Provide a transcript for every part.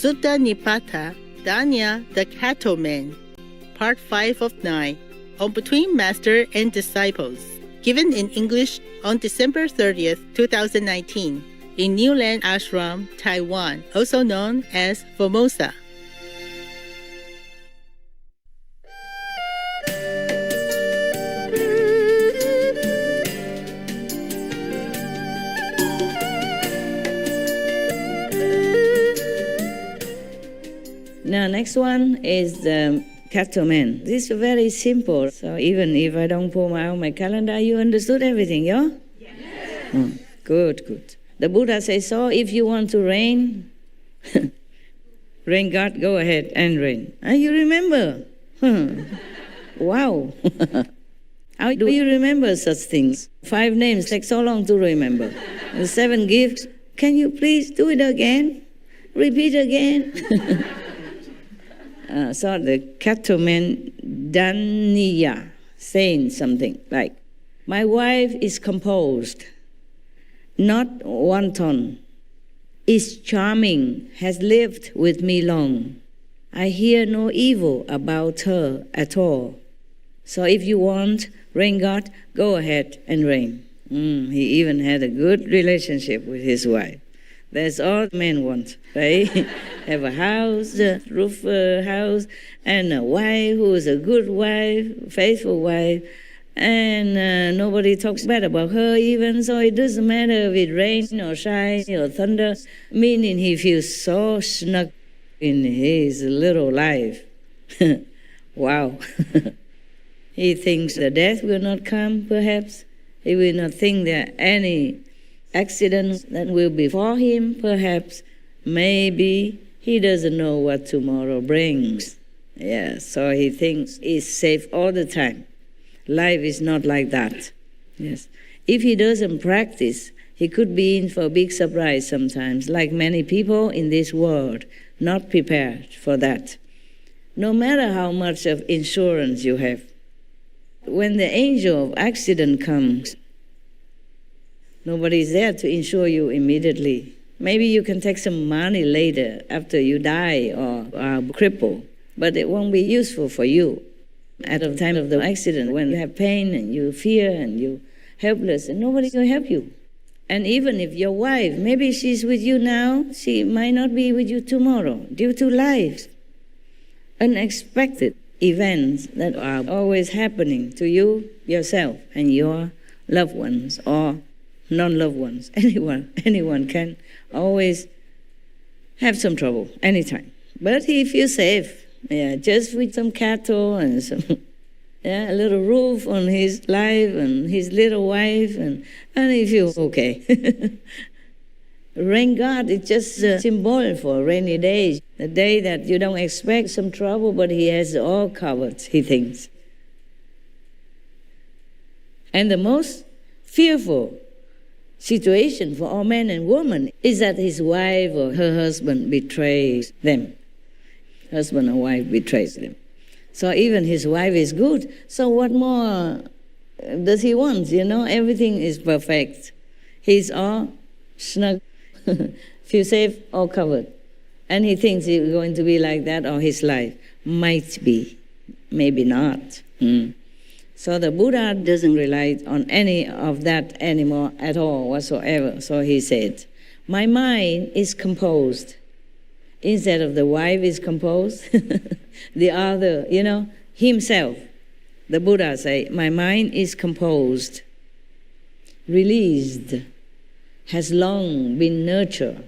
Sutta Nipāta, Dhaniya the Cattleman, Part 5 of 9, on Between Master and Disciples, given in English on December 30th, 2019, in New Land Ashram, Taiwan, also known as Formosa. Now, next one is the Cattleman. This is very simple. So even if I don't pull out my calendar, you understood everything, yeah? Yes. Good. The Buddha says, so if you want to reign, rain God, go ahead and reign. And you remember. Wow. How do you remember such things? 5 names take so long to remember. And 7 gifts. Can you please do it again? Repeat again. So the Cattleman Dhaniya saying something like, my wife is composed, not wanton, is charming, has lived with me long. I hear no evil about her at all. So if you want, rain God, go ahead and reign. He even had a good relationship with his wife. That's all men want, right? Have a house, a roof house, and a wife who is a good wife, faithful wife, and nobody talks bad about her even, so it doesn't matter if it rains or shines or thunder, meaning he feels so snug in his little life. Wow. He thinks the death will not come, perhaps. He will not think that any accidents that will befall him, perhaps. Maybe he doesn't know what tomorrow brings. Yeah, so he thinks he's safe all the time. Life is not like that. Yes. If he doesn't practice, he could be in for a big surprise sometimes, like many people in this world, not prepared for that. No matter how much of insurance you have, when the angel of accident comes, nobody is there to insure you immediately. Maybe you can take some money later after you die or are crippled, but it won't be useful for you at the time of the accident when you have pain and you fear and you're helpless and nobody can help you. And even if your wife, maybe she's with you now, she might not be with you tomorrow due to life. Unexpected events that are always happening to you, yourself, and your loved ones or non-loved ones. Anyone can always have some trouble anytime. But he feels safe, just with some cattle and some, a little roof on his life and his little wife, and he feels okay. Rain God is just a symbol for rainy days, the day that you don't expect some trouble, but he has it all covered, he thinks. And the most fearful situation for all men and women is that his wife or her husband betrays them. Husband or wife betrays them. So even his wife is good. So what more does he want? Everything is perfect. He's all snug, feel safe, all covered. And he thinks he's going to be like that all his life. Might be, maybe not. So the Buddha doesn't rely on any of that anymore at all whatsoever. So he said, my mind is composed. Instead of the wife is composed, the other, himself. The Buddha say, my mind is composed, released, has long been nurtured,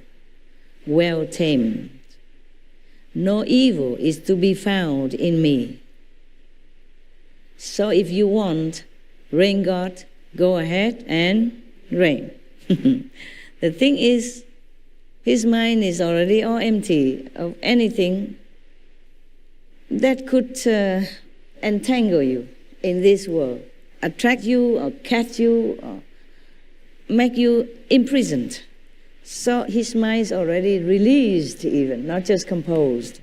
well tamed. No evil is to be found in me. So if you want, rain God, go ahead and rain. The thing is, his mind is already all empty of anything that could entangle you in this world, attract you or catch you or make you imprisoned. So his mind is already released even, not just composed,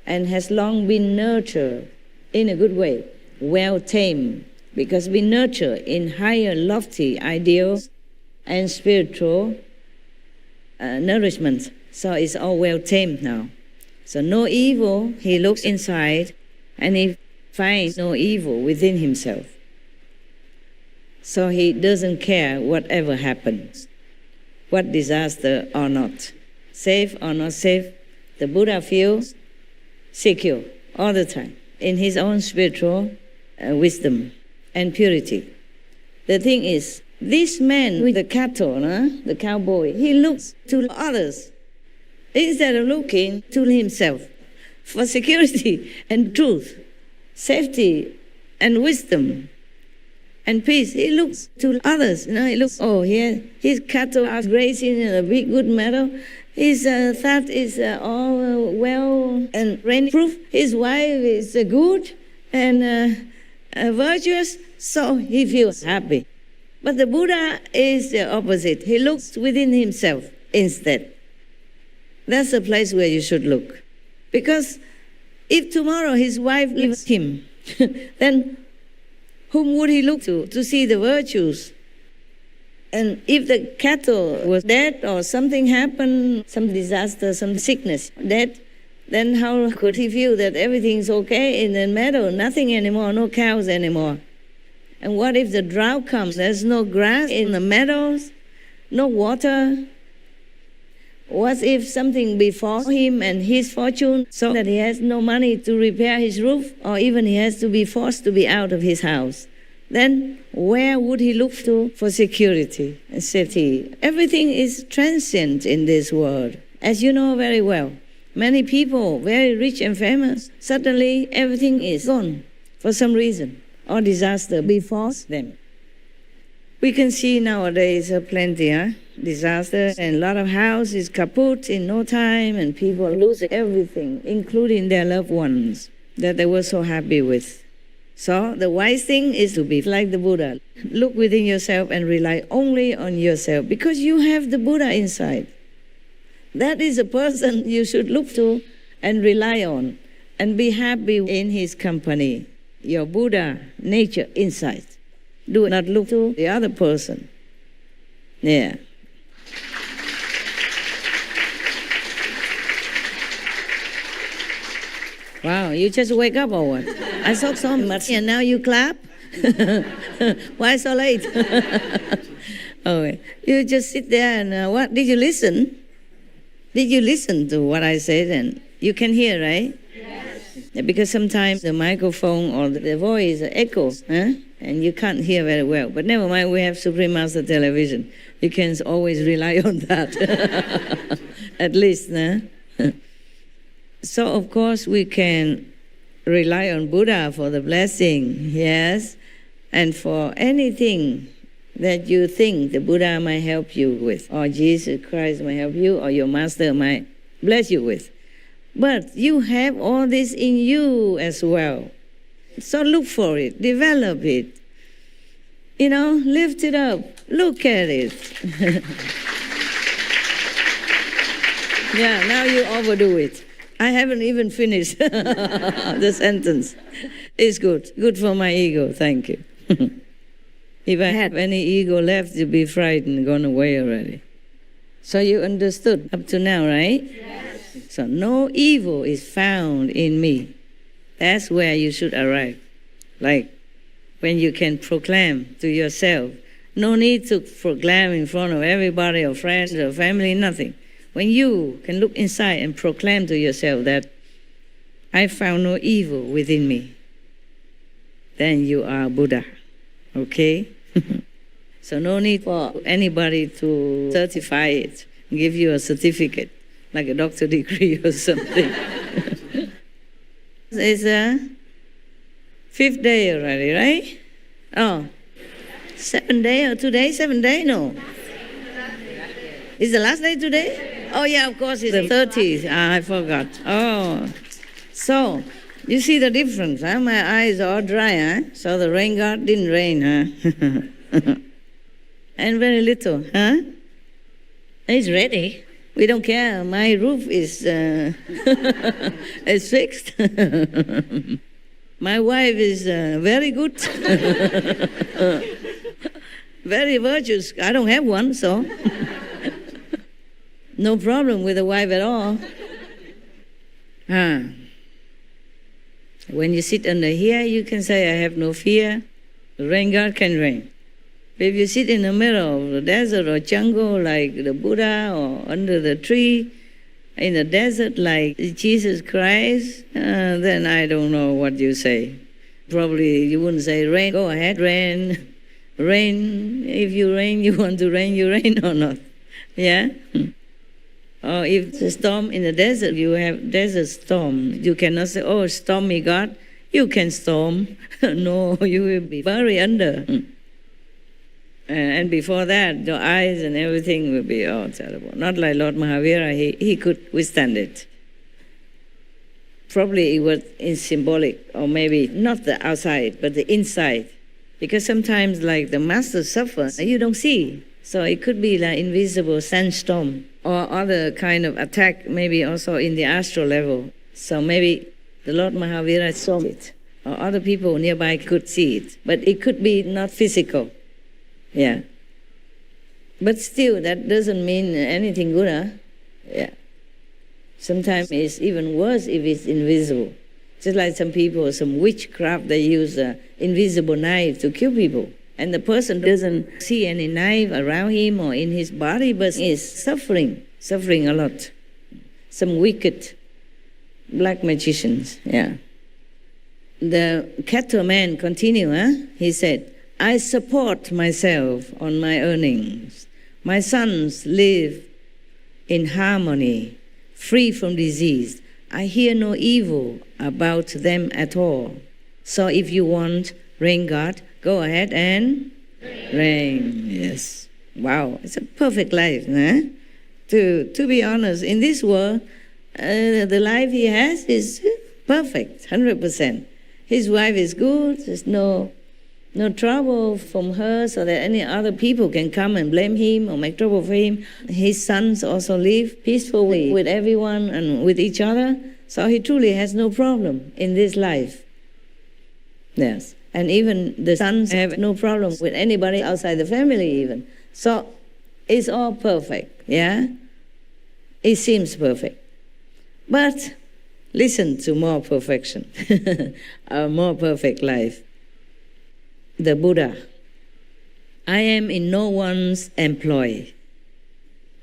and has long been nurtured in a good way. Well tamed, because we nurture in higher lofty ideals and spiritual nourishment. So it's all well tamed now. So no evil, he looks inside and he finds no evil within himself. So he doesn't care whatever happens, what disaster or not, safe or not safe. The Buddha feels secure all the time in his own spiritual wisdom and purity. The thing is, this man with the cattle, the cowboy, he looks to others instead of looking to himself for security and truth, safety and wisdom and peace. He looks to others. He looks, his cattle are grazing in a big good meadow. His that is all well and rain-proof. His wife is good and virtuous, so he feels happy. But the Buddha is the opposite. He looks within himself instead. That's the place where you should look. Because if tomorrow his wife leaves him, then whom would he look to see the virtues? And if the cattle was dead or something happened, some disaster, some sickness, dead, then how could he feel that everything's okay in the meadow, nothing anymore, no cows anymore? And what if the drought comes? There's no grass in the meadows, no water. What if something befalls him and his fortune so that he has no money to repair his roof, or even he has to be forced to be out of his house? Then where would he look to for security and safety? Everything is transient in this world, as you know very well. Many people, very rich and famous, suddenly everything is gone for some reason, or disaster befalls them. We can see nowadays plenty, disaster, and a lot of houses kaput in no time, and people lose everything, including their loved ones that they were so happy with. So the wise thing is to be like the Buddha. Look within yourself and rely only on yourself, because you have the Buddha inside. That is a person you should look to and rely on and be happy in his company. Your Buddha nature inside. Do not look to the other person. Yeah. Wow, you just wake up or what? I saw so much and now you clap? Why so late? Okay. You just sit there and what? Did you listen? Did you listen to what I said? And you can hear, right? Yes. Because sometimes the microphone or the voice echoes, and you can't hear very well. But never mind, we have Supreme Master Television. You can always rely on that, at least. So, of course, we can rely on Buddha for the blessing, yes, and for anything that you think the Buddha might help you with, or Jesus Christ might help you, or your master might bless you with. But you have all this in you as well. So look for it, develop it. Lift it up, look at it. Yeah, now you overdo it. I haven't even finished the sentence. It's good. Good for my ego, thank you. If I had any ego left, to be frightened, gone away already. So you understood up to now, right? Yes. So no evil is found in me. That's where you should arrive. Like when you can proclaim to yourself. No need to proclaim in front of everybody or friends or family, nothing. When you can look inside and proclaim to yourself that I found no evil within me, then you are Buddha. Okay? So no need for anybody to certify it, give you a certificate, like a doctor degree or something. It's a 5th day already, right? Oh, 7th day or today? 7th day? No. Is the last day today? Oh yeah, of course, it's the 30th. I forgot. Oh, so you see the difference, huh? My eyes are all dry, huh? So the rain god didn't rain, huh? And very little, huh? It's ready. We don't care. My roof is is fixed. My wife is very good. Very virtuous. I don't have one, so no problem with the wife at all. When you sit under here, you can say, I have no fear. The rain God can rain. But if you sit in the middle of the desert or jungle like the Buddha, or under the tree in the desert like Jesus Christ, then I don't know what you say. Probably you wouldn't say, rain, go ahead, rain. Rain, if you rain, you want to rain, you rain or not. Yeah? Or if it's a storm in the desert, you have desert storm. You cannot say, oh, stormy God, you can storm. No, you will be buried under. And before that, your eyes and everything will be terrible. Not like Lord Mahavira, he could withstand it. Probably it was in symbolic, or maybe not the outside, but the inside. Because sometimes like the master suffers, you don't see. So it could be like invisible sandstorm or other kind of attack, maybe also in the astral level. So maybe the Lord Mahavira saw it, or other people nearby could see it. But it could be not physical. Yeah. But still, that doesn't mean anything good, huh? Yeah. Sometimes it's even worse if it's invisible. Just like some people, some witchcraft, they use an invisible knife to kill people. And the person doesn't see any knife around him or in his body, but is suffering a lot. Some wicked black magicians, yeah. The cattleman continued, he said, I support myself on my earnings. My sons live in harmony, free from disease. I hear no evil about them at all. So if you want rain God, go ahead and rain. Yes. Wow, it's a perfect life. Huh? To be honest, in this world, the life he has is perfect, 100%. His wife is good. There's no trouble from her, so that any other people can come and blame him or make trouble for him. His sons also live peacefully with everyone and with each other. So he truly has no problem in this life. Yes. And even the sons have no problem with anybody outside the family even. So it's all perfect, yeah? It seems perfect. But listen to more perfection, a more perfect life. The Buddha. I am in no one's employ.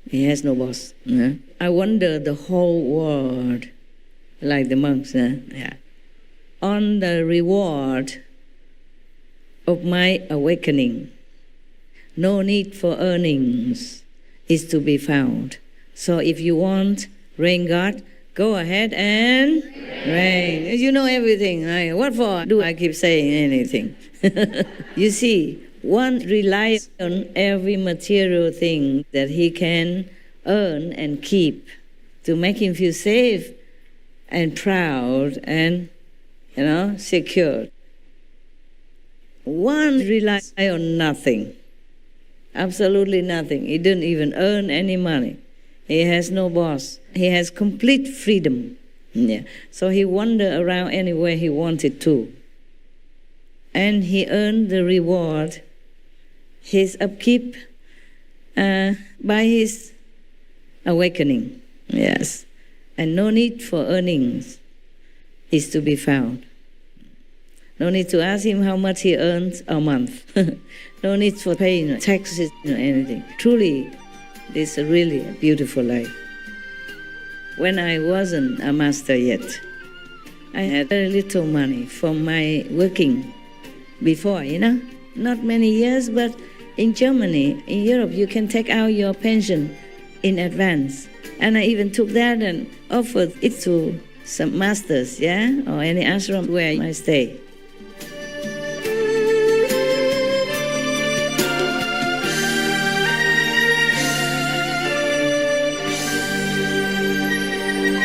He has no boss. Yeah? I wonder the whole world, like the monks, yeah, on the reward of my awakening. No need for earnings is to be found. So if you want rain God, go ahead and rain. You know everything. Right? What for do I keep saying anything? You see, one relies on every material thing that he can earn and keep to make him feel safe and proud and, secure. One relies on nothing, absolutely nothing. He didn't even earn any money. He has no boss. He has complete freedom. Yeah. So he wandered around anywhere he wanted to. And he earned the reward, his upkeep, by his awakening. Yes. And no need for earnings is to be found. No need to ask him how much he earns a month. No need for paying taxes or anything. Truly, this is really a beautiful life. When I wasn't a master yet, I had very little money from my working before, Not many years, but in Germany, in Europe, you can take out your pension in advance. And I even took that and offered it to some masters, or any ashram where I stay.